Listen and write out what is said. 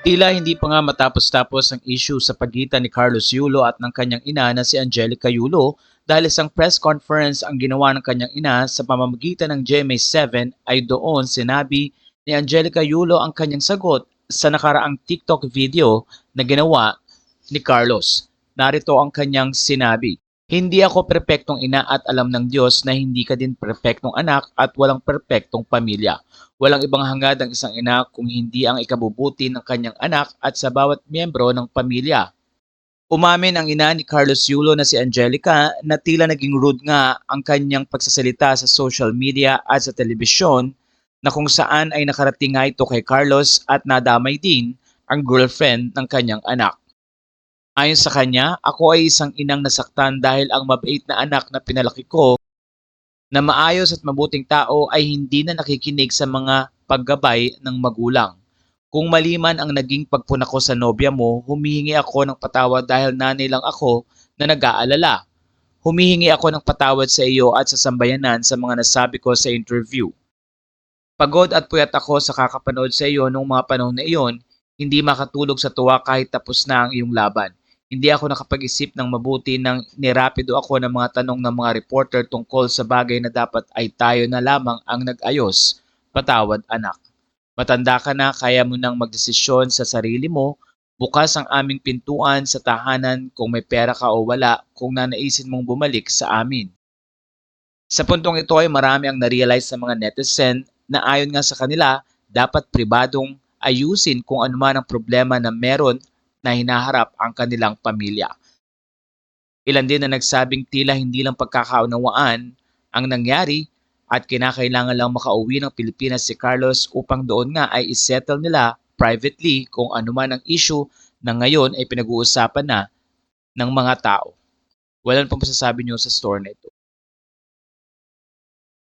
Tila hindi pa nga matapos-tapos ang issue sa pagitan ni Carlos Yulo at ng kanyang ina na si Angelica Yulo dahil isang press conference ang ginawa ng kanyang ina sa pamamagitan ng GMA7 ay doon sinabi ni Angelica Yulo ang kanyang sagot sa nakaraang TikTok video na ginawa ni Carlos. Narito ang kanyang sinabi. Hindi ako perpektong ina at alam ng Diyos na hindi ka din perpektong anak at walang perpektong pamilya. Walang ibang hangad ang isang ina kung hindi ang ikabubuti ng kanyang anak at sa bawat miyembro ng pamilya. Umamin ang ina ni Carlos Yulo na si Angelica na tila naging rude nga ang kanyang pagsasalita sa social media at sa telebisyon na kung saan ay nakarating nga ito kay Carlos at nadamay din ang girlfriend ng kanyang anak. Ayon sa kanya, ako ay isang inang nasaktan dahil ang mabait na anak na pinalaki ko na maayos at mabuting tao ay hindi na nakikinig sa mga paggabay ng magulang. Kung mali man ang naging pagpuna ko sa nobya mo, humihingi ako ng patawad dahil nanay lang ako na nag-aalala. Humihingi ako ng patawad sa iyo at sa sambayanan sa mga nasabi ko sa interview. Pagod at puyat ako sa kakapanood sa iyo noong mga panahon na iyon, hindi makatulog sa tuwa kahit tapos na ang iyong laban. Hindi ako nakapag-isip ng mabuti nang nirapido ako ng mga tanong ng mga reporter tungkol sa bagay na dapat ay tayo na lamang ang nag-ayos. Patawad anak. Matanda ka na, kaya mo nang magdesisyon sa sarili mo. Bukas ang aming pintuan sa tahanan kung may pera ka o wala kung nanaisin mong bumalik sa amin. Sa puntong ito ay marami ang narealize sa mga netizen na ayon nga sa kanila, dapat pribadong ayusin kung ano man ang problema na meron na hinaharap ang kanilang pamilya. Ilan din na nagsabing tila hindi lang pagkakaunawaan ang nangyari at kinakailangan lang makauwi ng Pilipinas si Carlos upang doon nga ay isettle nila privately kung ano man ang issue na ngayon ay pinag-uusapan na ng mga tao. Walang pang masasabi niyo sa story na ito.